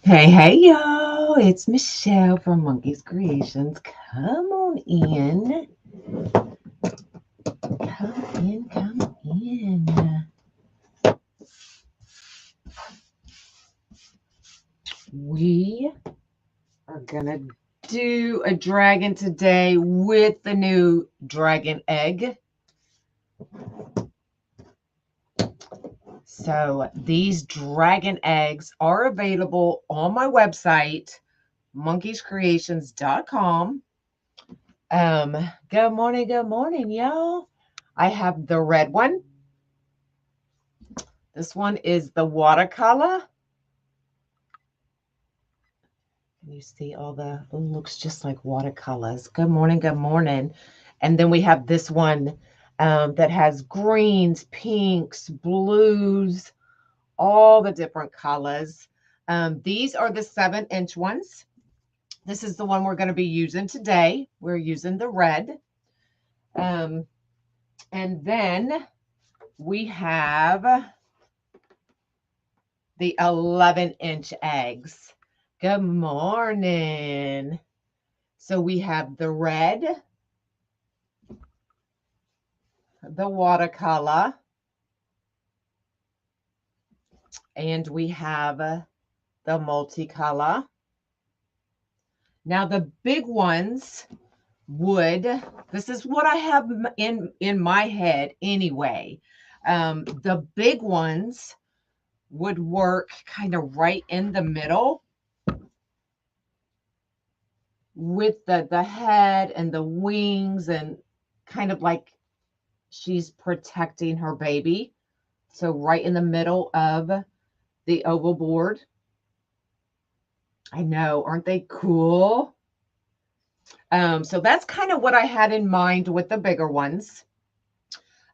Hey, hey, y'all. It's Michelle from Monkey's Creations. Come on in. Come in, come in. We are going to do a dragon today with the new dragon egg. So these dragon eggs are available on my website, monkeyscreations.com. Good morning, y'all. I have the red one. This one is the watercolor. Can you see all the, it looks just like watercolors. Good morning, good morning. And then we have this one that has greens, pinks, blues, all the different colors. These are the 7-inch ones. This is the one we're going to be using today. We're using the red. And then we have the 11-inch eggs. Good morning. So we have the red, the watercolor, and we have the multicolor. Now the big ones would, this is what I have in my head anyway. The big ones would work kind of right in the middle with the head and the wings, and kind of like she's protecting her baby. So right in the middle of the oval board. I know, aren't they cool? So that's kind of what I had in mind with the bigger ones.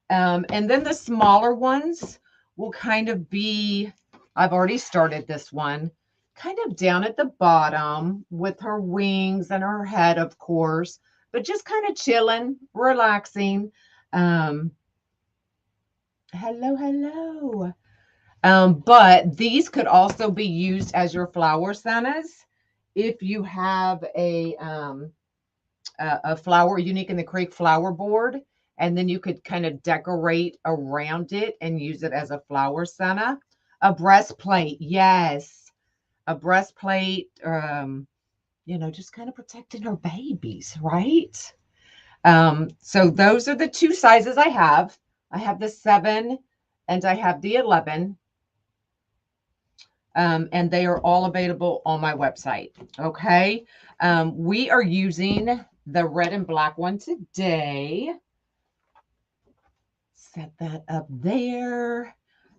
And then the smaller ones will kind of be, I've already started this one, kind of down at the bottom with her wings and her head, of course, but just kind of chilling, relaxing. Hello. But these could also be used as your flower centers if you have a flower Unique in the Creek flower board, and then you could kind of decorate around it and use it as a flower center. A breastplate, yes, a breastplate. Just kind of protecting her babies, right? So those are the two sizes I have. I have the 7 and I have the 11. And they are all available on my website. Okay. We are using the red and black one today. Set that up there.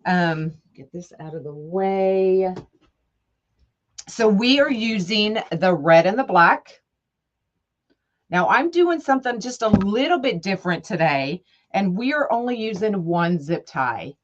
Get this out of the way. So we are using the red and the black. Now I'm doing something just a little bit different today, and we are only using one zip tie.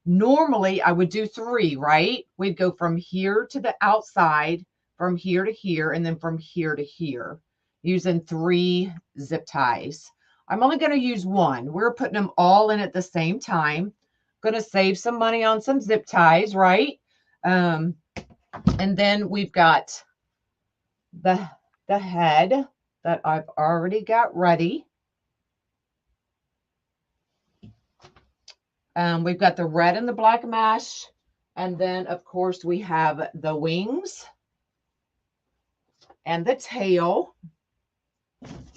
Normally I would do 3, right? We'd go from here to the outside, from here to here, and then from here to here, using 3 zip ties. I'm only going to use 1. We're putting them all in at the same time. Going to save some money on some zip ties, right? And then we've got the head that I've already got ready. We've got the red and the black mesh. And then, of course, we have the wings and the tail.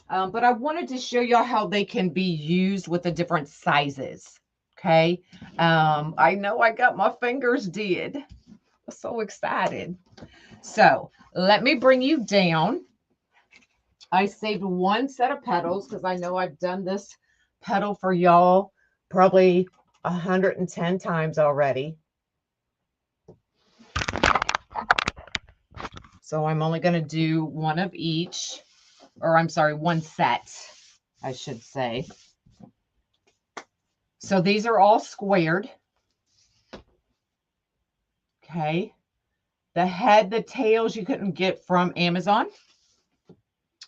But I wanted to show y'all how they can be used with the different sizes. Okay. I know I got my fingers did. I'm so excited. So let me bring you down. I saved 1 set of petals because I know I've done this petal for y'all probably 110 times already. So I'm only going to do 1 of each, or I'm sorry, 1 set, I should say. So these are all squared. Okay. The head, the tails you couldn't get from Amazon.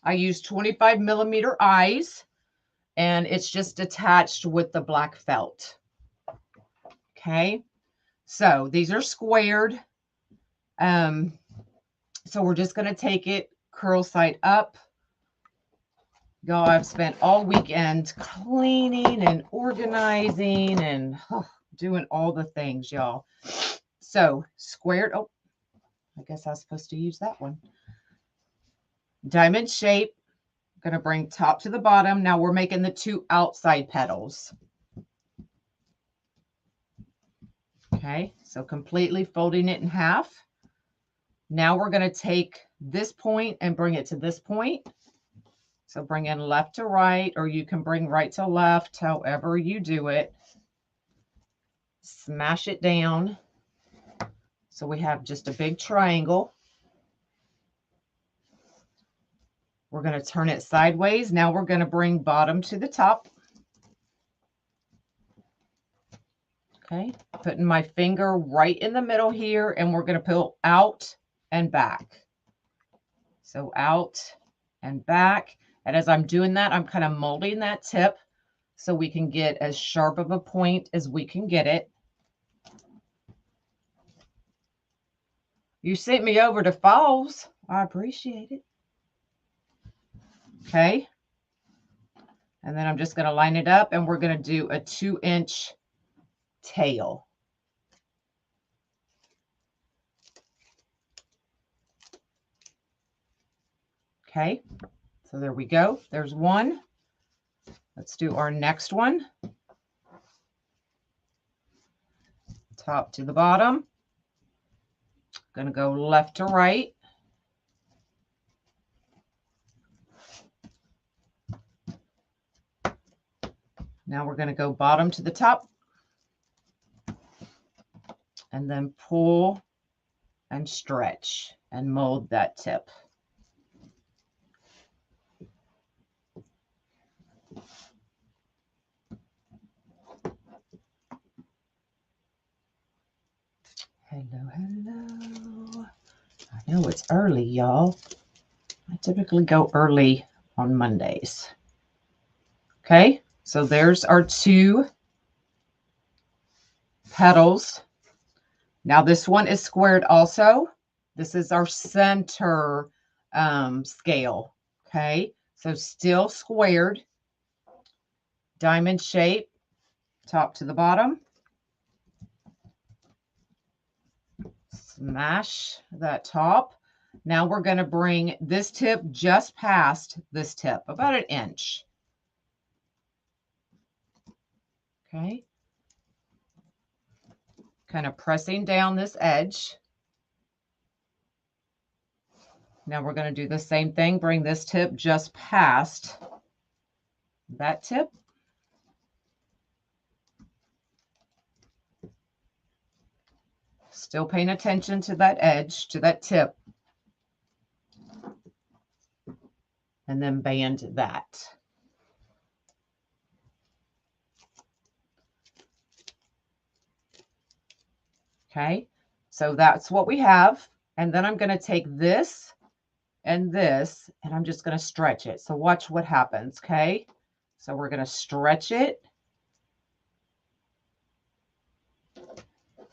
I used 25 millimeter eyes, and it's just attached with the black felt. Okay. So these are squared. So we're just going to take it curl side up. Y'all, I've spent all weekend cleaning and organizing and doing all the things, y'all. So squared. Oh, I guess I was supposed to use that one. Diamond shape. Going to bring top to the bottom. Now we're making the 2 outside petals. Okay, so completely folding it in half. Now we're going to take this point and bring it to this point. So bring in left to right, or you can bring right to left, however you do it. Smash it down. So we have just a big triangle. We're going to turn it sideways. Now we're going to bring bottom to the top. Okay, putting my finger right in the middle here, and we're going to pull out and back. So out and back. And as I'm doing that, I'm kind of molding that tip so we can get as sharp of a point as we can get it. You sent me over to Falls. I appreciate it. Okay. And then I'm just going to line it up, and we're going to do a 2-inch tail. Okay. So there we go. There's one. Let's do our next one. Top to the bottom. Going to go left to right. Now we're going to go bottom to the top. And then pull and stretch and mold that tip. Hello, hello. I know it's early, y'all. I typically go early on Mondays. Okay, so there's our 2 petals. Now this one is squared also. This is our center scale. Okay, so still squared. Diamond shape, top to the bottom. Smash that top. Now we're going to bring this tip just past this tip, about 1 inch. Okay. Kind of pressing down this edge. Now we're going to do the same thing. Bring this tip just past that tip. Still paying attention to that edge, to that tip. And then band that. Okay, so that's what we have. And then I'm going to take this, and I'm just going to stretch it. So watch what happens, okay? So we're going to stretch it.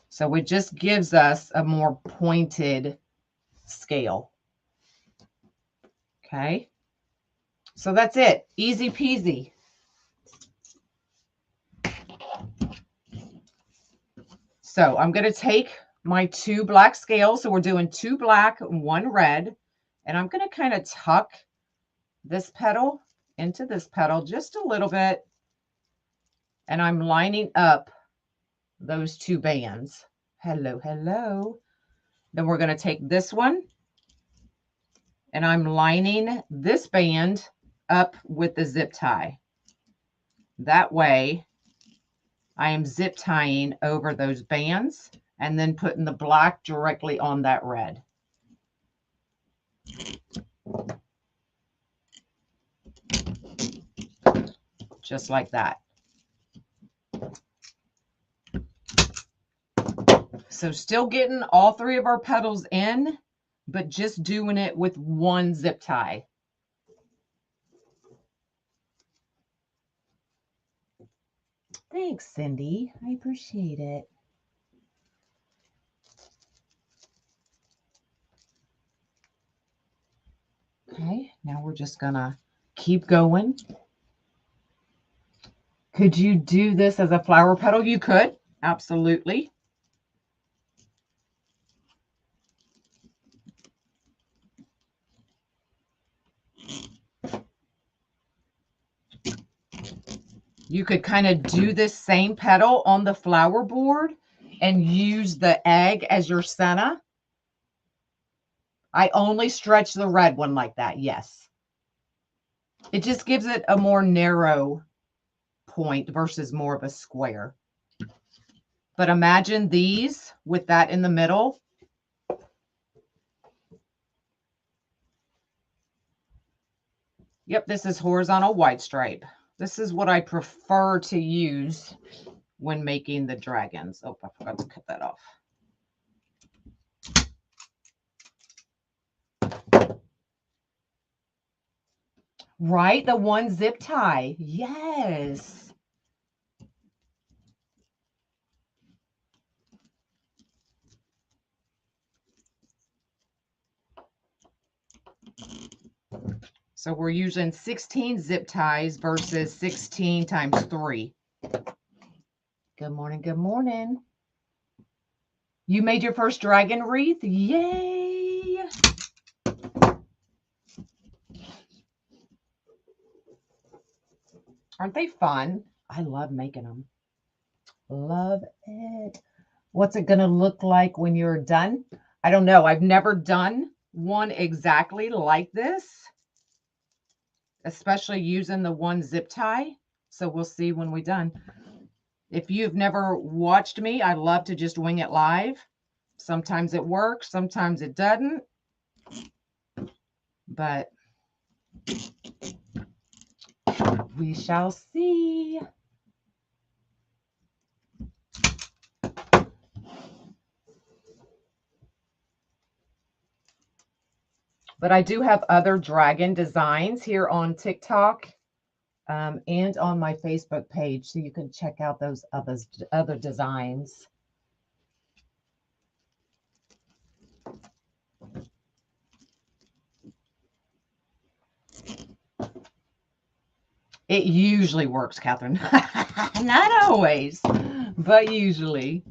So it just gives us a more pointed scale. Okay. So that's it. Easy peasy. So I'm going to take my 2 black scales. So we're doing 2 black, 1 red. And I'm going to kind of tuck this petal into this petal just a little bit. And I'm lining up those 2 bands. Hello, hello. Then we're going to take this one. And I'm lining this band up with the zip tie. That way, I am zip tying over those bands and then putting the black directly on that red. Just like that. So still getting all 3 of our petals in, but just doing it with 1 zip tie. Thanks, Cindy. I appreciate it. Okay, now we're just gonna keep going. Could you do this as a flower petal? You could, absolutely. You could kind of do this same petal on the flower board and use the egg as your center. I only stretch the red one like that, yes. It just gives it a more narrow point versus more of a square. But imagine these with that in the middle. Yep, this is horizontal white stripe. This is what I prefer to use when making the dragons. Oh, I forgot to cut that off. Right, the one zip tie. Yes. So we're using 16 zip ties versus 16 times 3. Good morning, good morning. You made your first dragon wreath? Yay! Aren't they fun? I love making them. Love it. What's it going to look like when you're done? I don't know. I've never done one exactly like this, especially using the one zip tie. So we'll see when we're done. If you've never watched me, I love to just wing it live. Sometimes it works, sometimes it doesn't. But we shall see. But I do have other dragon designs here on TikTok and on my Facebook page, so you can check out those other designs. It usually works, Catherine. Not always, but usually.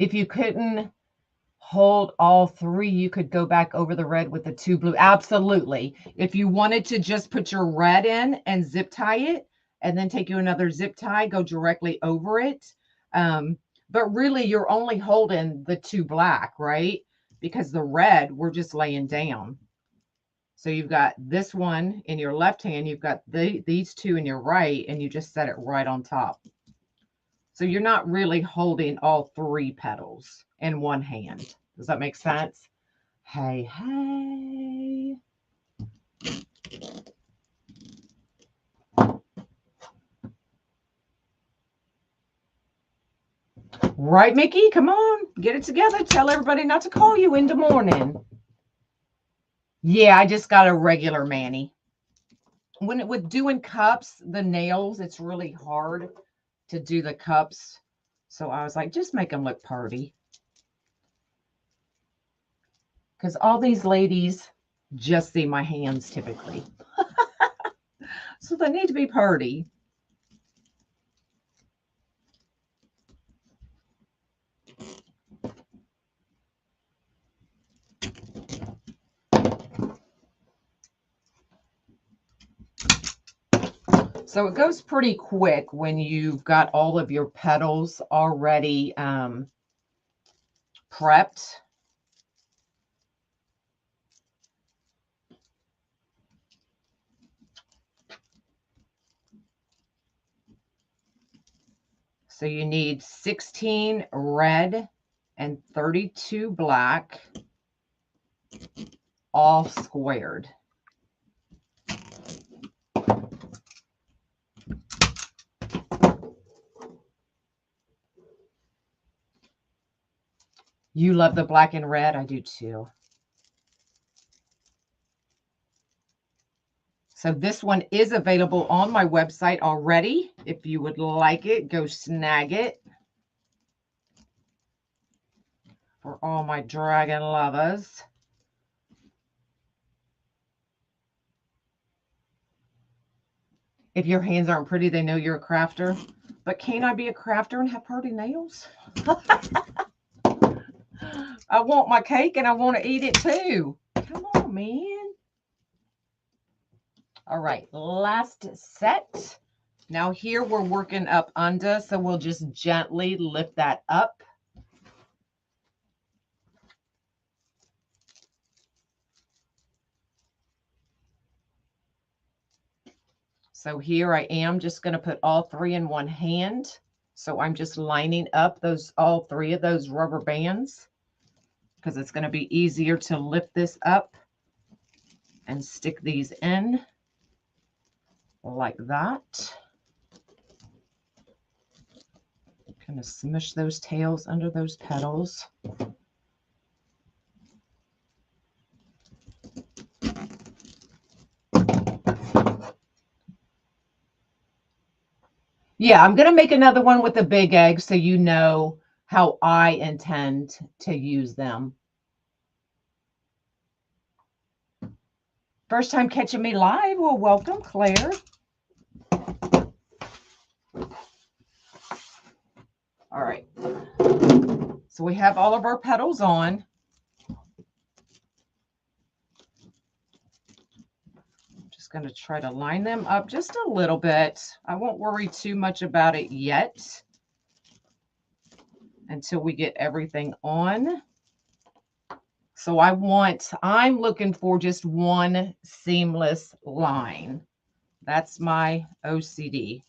If you couldn't hold all 3, you could go back over the red with the 2 blue. Absolutely. If you wanted to just put your red in and zip tie it, and then take you another zip tie, go directly over it. But really, you're only holding the 2 black, right? Because the red, we're just laying down. So you've got this one in your left hand, you've got these 2 in your right, and you just set it right on top. So you're not really holding all 3 petals in one hand. Does that make sense? Hey, hey. Right, Mickey? Come on, get it together. Tell everybody not to call you in the morning. Yeah, I just got a regular mani. With doing cups, the nails, it's really hard to do the cups. So I was like, just make them look pretty. Because all these ladies just see my hands typically. So they need to be pretty. So it goes pretty quick when you've got all of your petals already prepped. So you need 16 red and 32 black, all squared. You love the black and red? I do too. So this one is available on my website already. If you would like it, go snag it. For all my dragon lovers. If your hands aren't pretty, they know you're a crafter. But can I be a crafter and have pretty nails? I want my cake and I want to eat it too. Come on, man. All right, last set. Now here we're working up under, so we'll just gently lift that up. So here I am just going to put all three in one hand. So I'm just lining up all three of those rubber bands because it's going to be easier to lift this up and stick these in like that. Kind of smush those tails under those petals. Yeah, I'm going to make another one with a big egg so you know how I intend to use them. First time catching me live? Well, welcome, Claire. All right. So we have all of our petals on. Just going to try to line them up just a little bit. I won't worry too much about it yet until we get everything on. So I'm looking for just one seamless line. That's my OCD.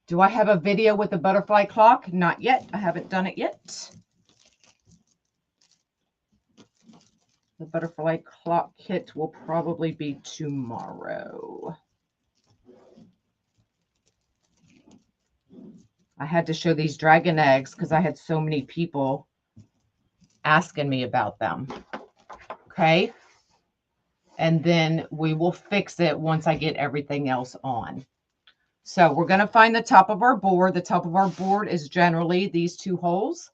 Do I have a video with the butterfly clock? Not yet. I haven't done it yet. The butterfly clock kit will probably be tomorrow. I had to show these dragon eggs because I had so many people asking me about them. Okay. And then we will fix it once I get everything else on. So we're going to find the top of our board. The top of our board is generally these two holes.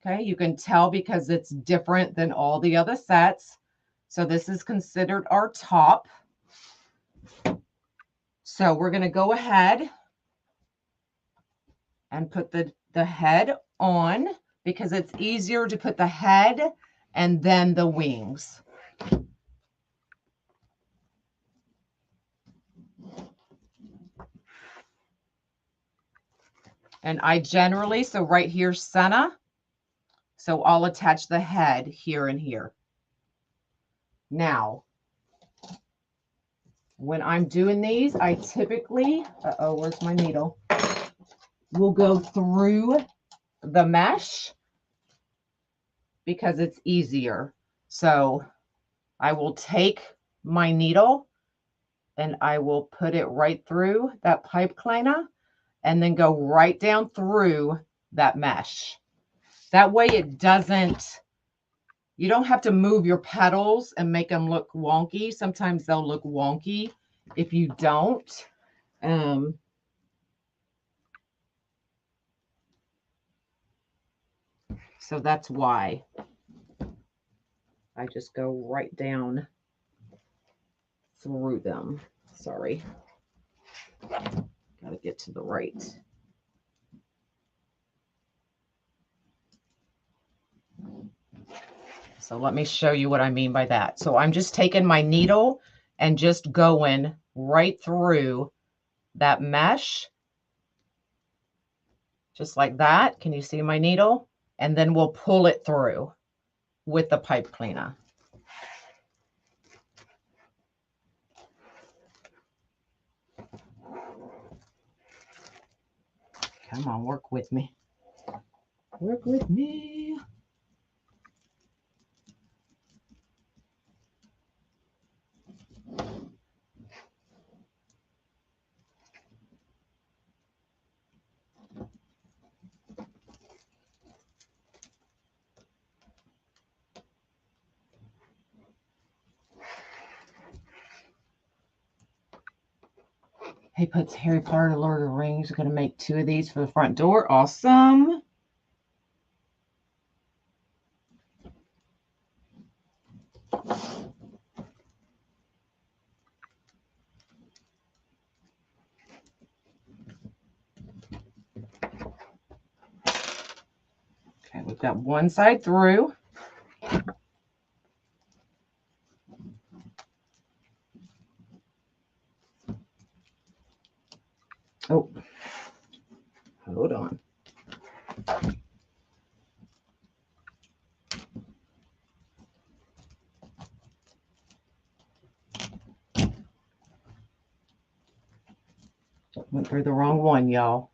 Okay, you can tell because it's different than all the other sets. So this is considered our top. So we're going to go ahead and put the head on because it's easier to put the head and then the wings. And I generally, so right here, center. So I'll attach the head here and here. Now, when I'm doing these, I typically, where's my needle? We'll go through the mesh because it's easier. So I will take my needle and I will put it right through that pipe cleaner and then go right down through that mesh. That way it doesn't, you don't have to move your petals and make them look wonky. Sometimes they'll look wonky if you don't. So that's why I just go right down through them. Sorry. Got to get to the right. So let me show you what I mean by that. So I'm just taking my needle and just going right through that mesh. Just like that. Can you see my needle? And then we'll pull it through with the pipe cleaner. Come on, work with me. Work with me. He puts Harry Potter, Lord of the Rings. We're going to make 2 of these for the front door. Awesome. Okay, we've got one side through. Oh, hold on. Went through the wrong one, y'all.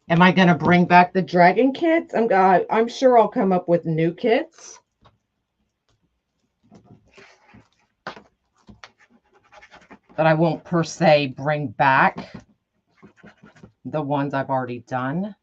Am I going to bring back the dragon kits? I'm sure I'll come up with new kits. But I won't per se bring back the ones I've already done.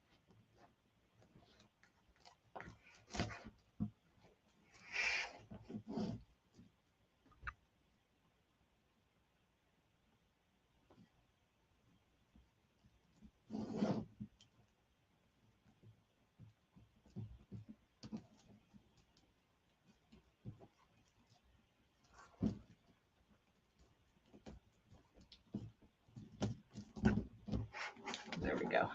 There we go.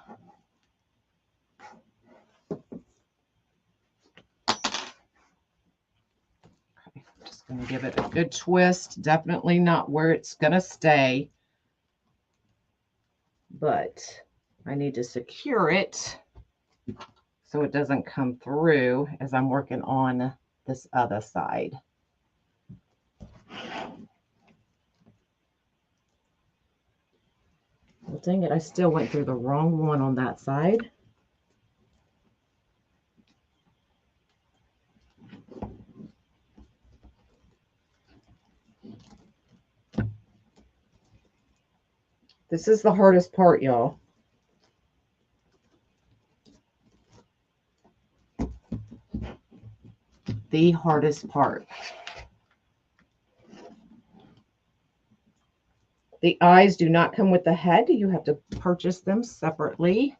Okay, just going to give it a good twist. Definitely not where it's going to stay, but I need to secure it so it doesn't come through as I'm working on this other side. Well, dang it, I still went through the wrong one on that side. This is the hardest part, y'all. The hardest part. The eyes do not come with the head. You have to purchase them separately.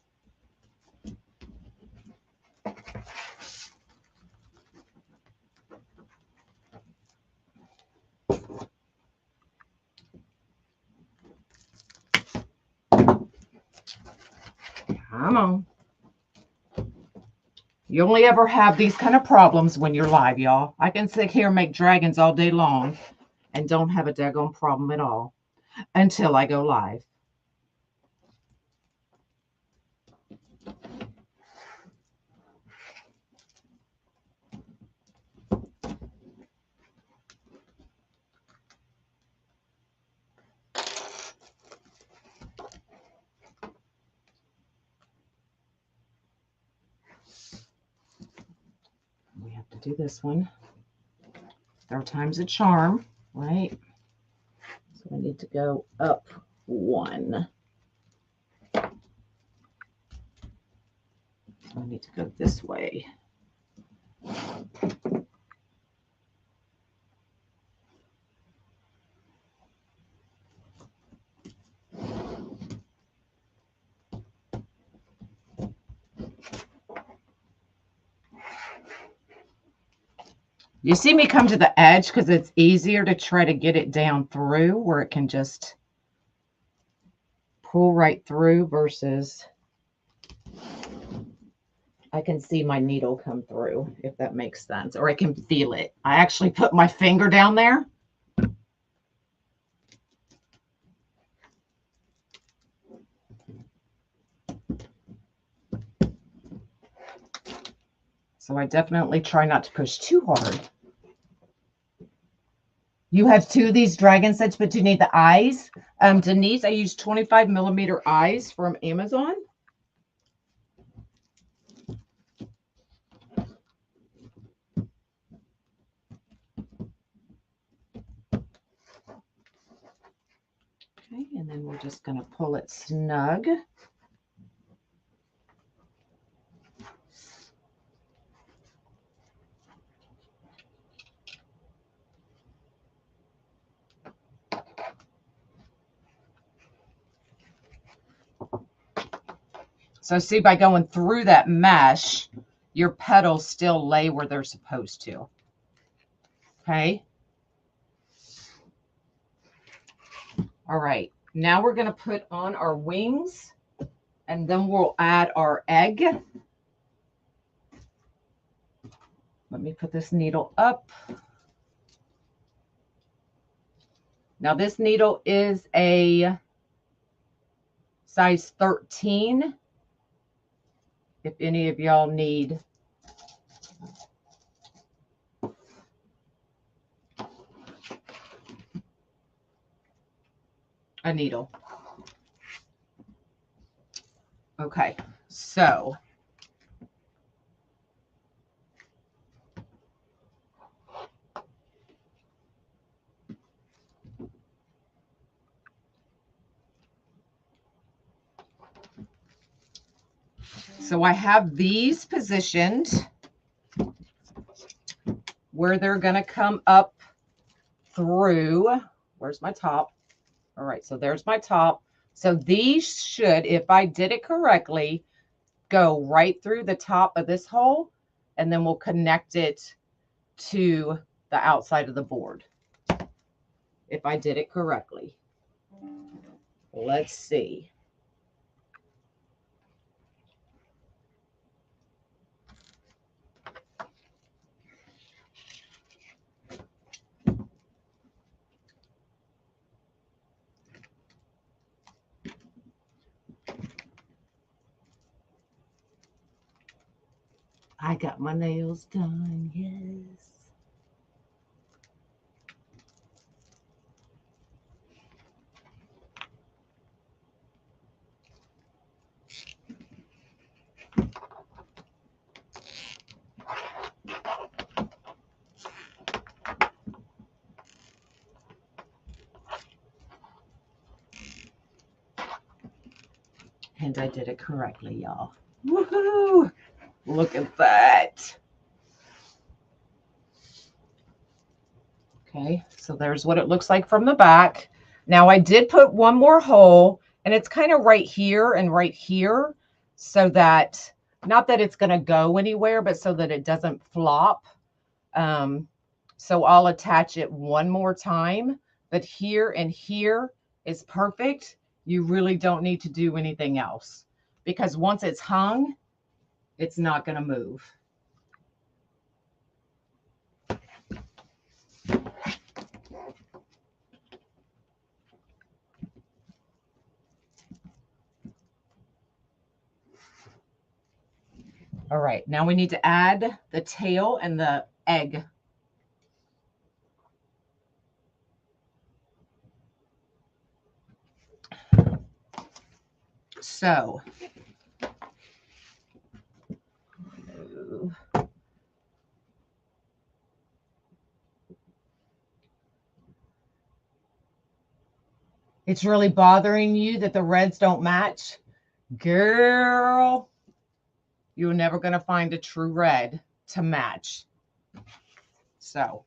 Come on. You only ever have these kind of problems when you're live, y'all. I can sit here and make dragons all day long and don't have a daggone problem at all until I go live. We have to do this one. 3 times a charm, right? So I need to go up 1. So I need to go this way. You see me come to the edge because it's easier to try to get it down through where it can just pull right through versus I can see my needle come through, if that makes sense, or I can feel it. I actually put my finger down there. So I definitely try not to push too hard. You have 2 of these dragon sets, but you need the eyes. Denise, I use 25mm eyes from Amazon. Okay, and then we're just going to pull it snug. So see, by going through that mesh, your petals still lay where they're supposed to. Okay. All right. Now we're going to put on our wings, and then we'll add our egg. Let me put this needle up. Now this needle is a size 13. If any of y'all need a needle. Okay, so I have these positioned where they're going to come up through. Where's my top? All right, so there's my top. So these should, if I did it correctly, go right through the top of this hole, and then we'll connect it to the outside of the board. If I did it correctly. Let's see. I got my nails done, yes. And I did it correctly, y'all. Woohoo! Look at that. Okay, so there's what it looks like from the back. Now I did put one more hole, and it's kind of right here and right here, so that, not that it's going to go anywhere, but so that it doesn't flop. So I'll attach it one more time, but here and here is perfect. You really don't need to do anything else, because once it's hung, it's not going to move. All right, now we need to add the tail and the egg. So, it's really bothering you that the reds don't match? Girl, you're never going to find a true red to match. So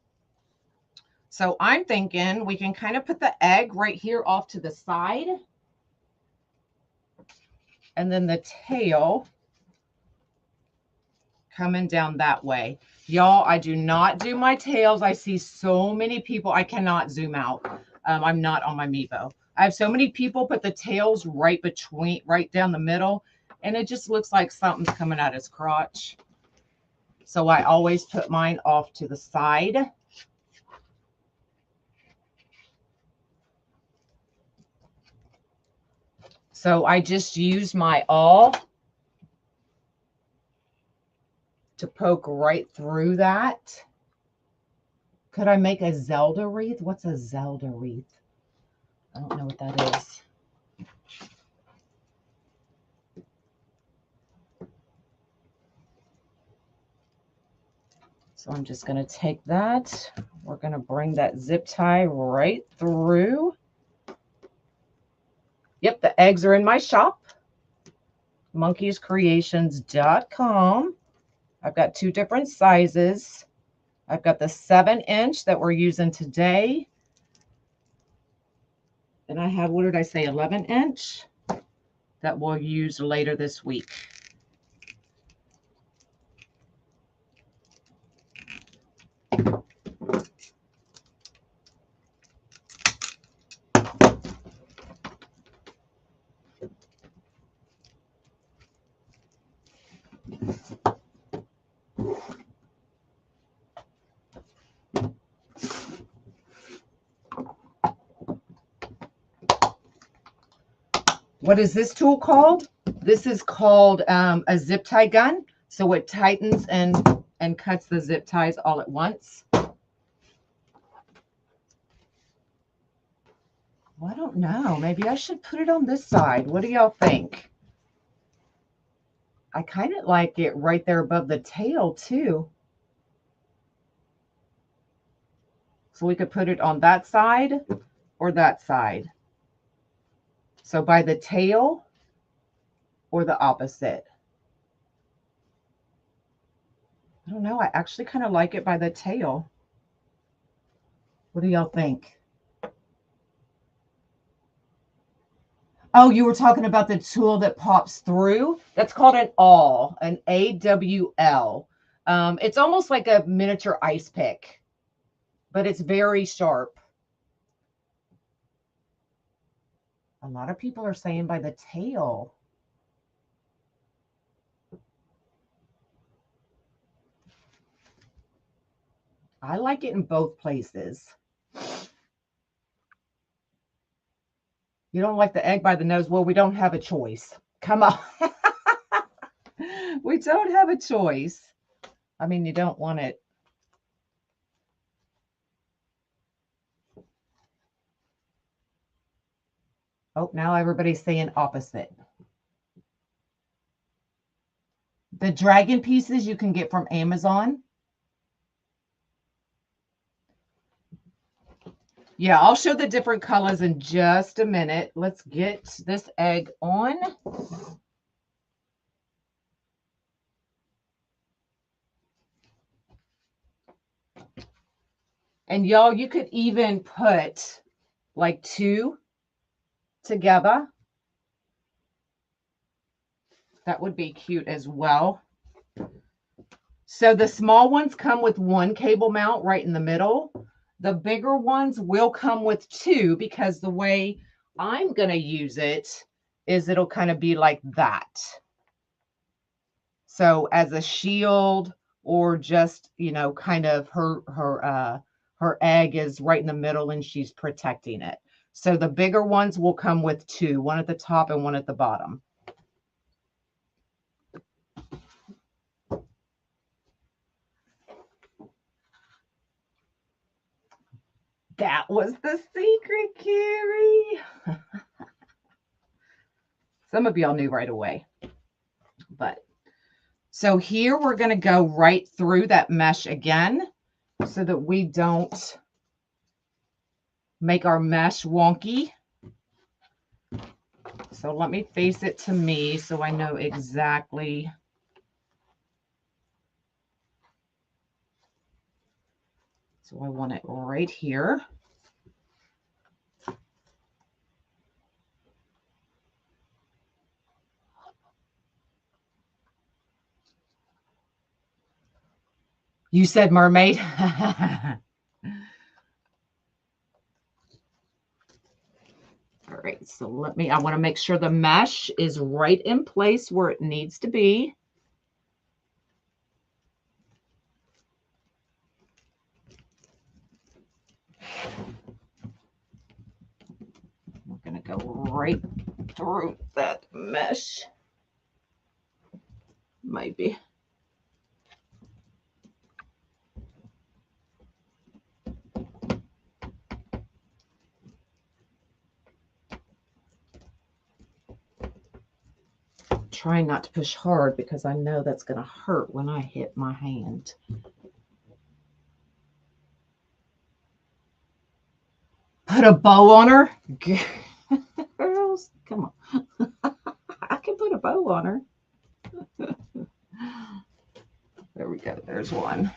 I'm thinking we can kind of put the egg right here off to the side. And then the tail coming down that way. Y'all, I do not do my tails. I see so many people. I cannot zoom out. I'm not on my Mevo. I have so many people put the tails right down the middle, and it just looks like something's coming out his crotch. So I always put mine off to the side. So I just use my awl to poke right through that. Could I make a Zelda wreath? What's a Zelda wreath? I don't know what that is. So I'm just going to take that. We're going to bring that zip tie right through. Yep, the eggs are in my shop, monkeyscreations.com. I've got 2 different sizes. I've got the 7-inch that we're using today. And I have, what did I say, 11-inch that we'll use later this week. What is this tool called? This is called a zip tie gun. So it tightens and cuts the zip ties all at once. Well, I don't know. Maybe I should put it on this side. What do y'all think? I kind of like it right there above the tail too. So we could put it on that side or that side. So by the tail or the opposite. I don't know. I actually kind of like it by the tail. What do y'all think? Oh, you were talking about the tool that pops through? That's called an awl, an AWL. It's almost like a miniature ice pick, but it's very sharp. A lot of people are saying by the tail. I like it in both places. You don't like the egg by the nose? Well, we don't have a choice. Come on. We don't have a choice. I mean, you don't want it. Oh, now everybody's saying opposite. The dragon pieces you can get from Amazon. Yeah, I'll show the different colors in just a minute. Let's get this egg on. And y'all, you could even put like 2 together. That would be cute as well. So the small ones come with 1 cable mount right in the middle. The bigger ones will come with 2 because the way I'm going to use it is it'll kind of be like that. So as a shield or just, you know, kind of her egg is right in the middle and she's protecting it. So the bigger ones will come with 2, 1 at the top and 1 at the bottom. That was the secret, Carrie. Some of y'all knew right away. But so here we're going to go right through that mesh again so that we don't make our mesh wonky. So let me face it to me so I know exactly. So I want it right here. You said mermaid. All right, so I want to make sure the mesh is right in place where it needs to be. We're going to go right through that mesh. Maybe. Trying not to push hard because I know that's going to hurt when I hit my hand. Put a bow on her. Girls, Come on. I can put a bow on her. There we go. There's one.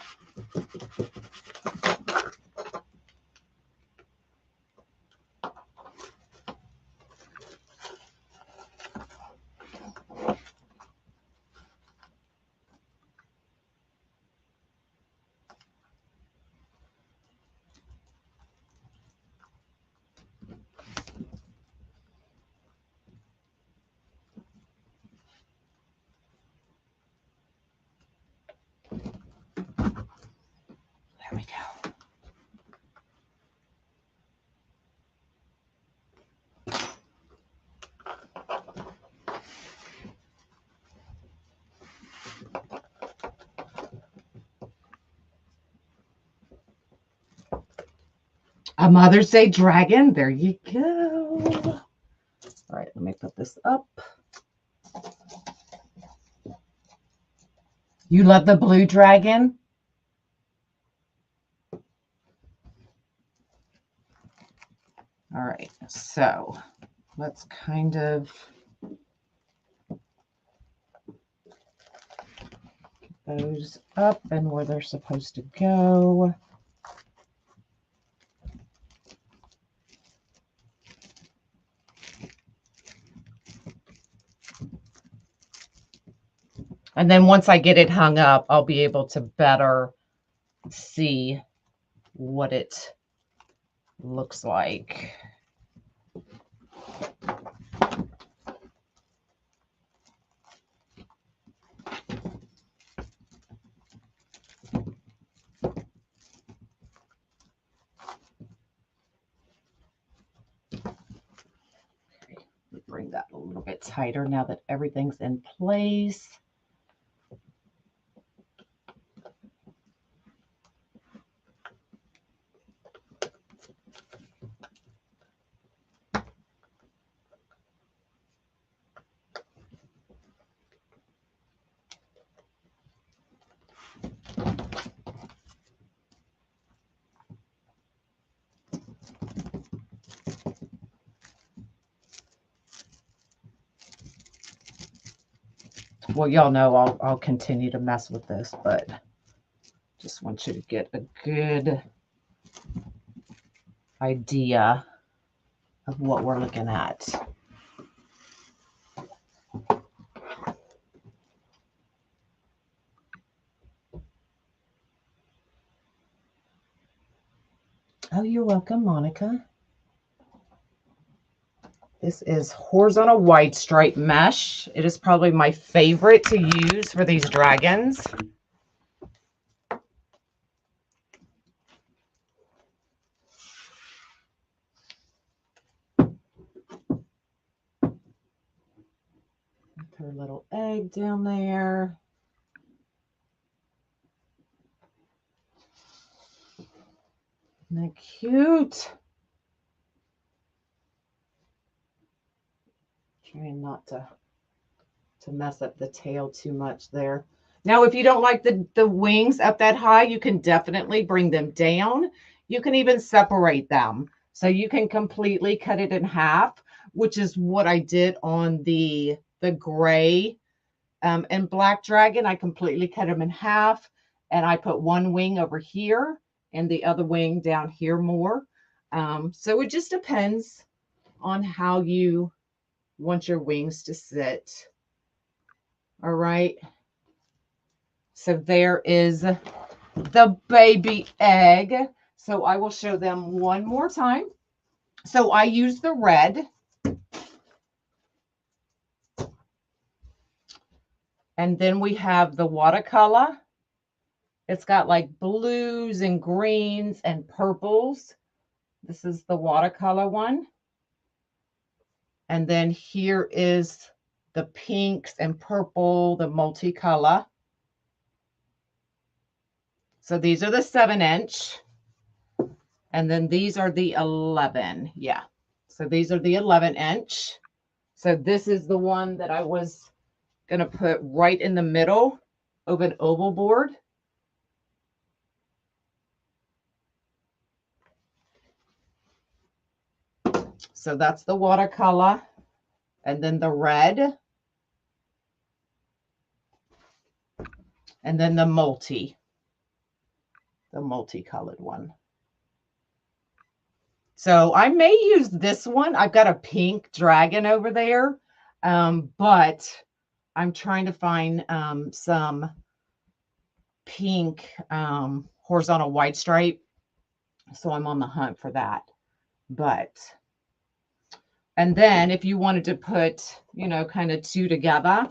There we go. A Mother's Day dragon. There you go. All right, let me put this up. You love the blue dragon? All right, so let's kind of get those up and where they're supposed to go. And then once I get it hung up, I'll be able to better see what it looks like. Okay, bring that a little bit tighter now that everything's in place. Well, y'all know I'll continue to mess with this, but just want you to get a good idea of what we're looking at. Oh, you're welcome, Monica. This is horizontal wide stripe mesh. It is probably my favorite to use for these dragons. Her little egg down there. Isn't that cute? Trying not to mess up the tail too much there. Now, if you don't like the wings up that high, you can definitely bring them down. You can even separate them. So you can completely cut it in half, which is what I did on the gray and black dragon. I completely cut them in half, and I put one wing over here and the other wing down here more. So it just depends on how you want your wings to sit. All right. So there is the baby egg. So I will show them one more time. So I use the red. And then we have the watercolor. It's got like blues and greens and purples. This is the watercolor one. And then here is the pinks and purple, the multicolor. So these are the 7-inch. And then these are the 11. Yeah. So these are the 11-inch. So this is the one that I was going to put right in the middle of an oval board. So that's the watercolor. and then the red, and then the multicolored one. So I may use this one. I've got a pink dragon over there, but I'm trying to find some pink horizontal white stripe. So I'm on the hunt for that. And then if you wanted to put, you know, kind of two together,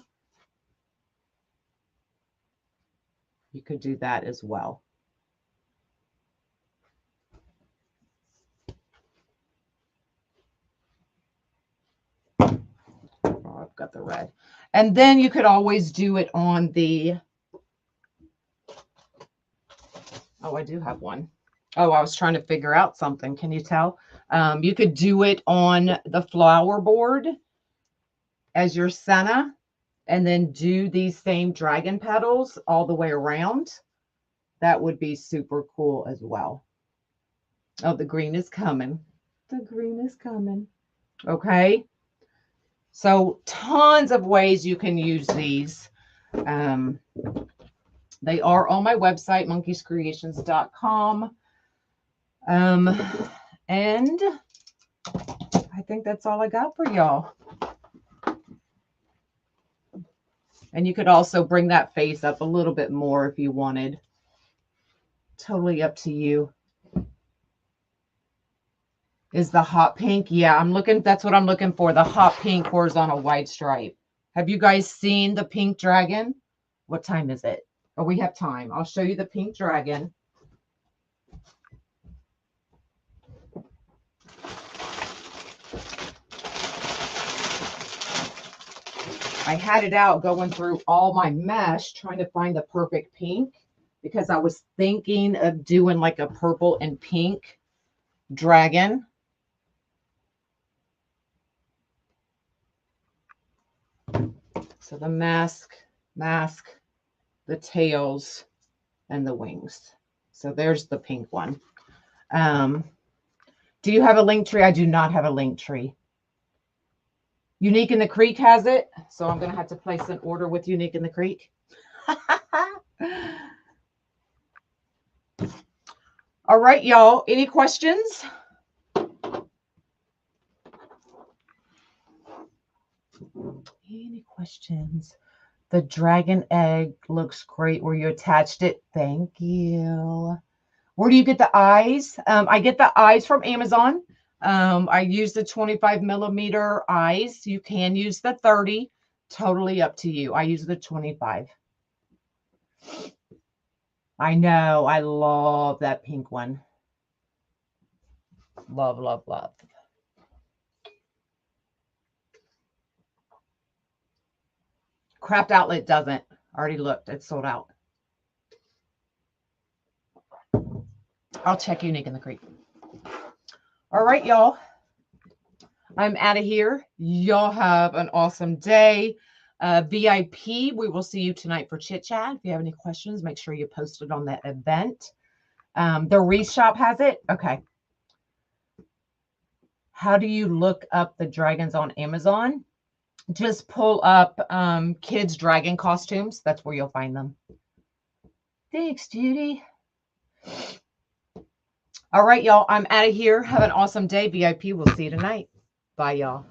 you could do that as well. Oh, I've got the red. And then you could always do it on the, oh, I do have one. Oh, I was trying to figure out something. Can you tell? You could do it on the flower board as your center, and then do these same dragon petals all the way around. That would be super cool as well. Oh, the green is coming. The green is coming. Okay. So tons of ways you can use these. They are on my website, monkeyscreations.com. And I think that's all I got for y'all. And you could also bring that face up a little bit more if you wanted. Totally up to you. Is the hot pink? Yeah, I'm looking. That's what I'm looking for. The hot pink horizontal white stripe. Have you guys seen the pink dragon? What time is it? Oh, we have time. I'll show you the pink dragon. I had it out going through all my mesh trying to find the perfect pink because I was thinking of doing like a purple and pink dragon. So the mask, the tails, and the wings. So there's the pink one. Do you have a link tree? I do not have a link tree. Unique in the Creek has it. So I'm going to have to place an order with Unique in the Creek. All right, y'all. Any questions? Any questions? The dragon egg looks great where you attached it. Thank you. Where do you get the eyes? I get the eyes from Amazon. I use the 25 millimeter eyes. You can use the 30. Totally up to you. I use the 25. I know. I love that pink one. Love, love, love. Craft Outlet doesn't. Already looked. It's sold out. I'll check Unique in the Creek. All right, y'all. I'm out of here. Y'all have an awesome day. VIP, we will see you tonight for Chit Chat. If you have any questions, make sure you post it on that event. The Wreath Shop has it. Okay. How do you look up the dragons on Amazon? Just pull up kids' dragon costumes. That's where you'll find them. Thanks, Judy. All right, y'all. I'm out of here. Have an awesome day. VIP, we'll see you tonight. Bye, y'all.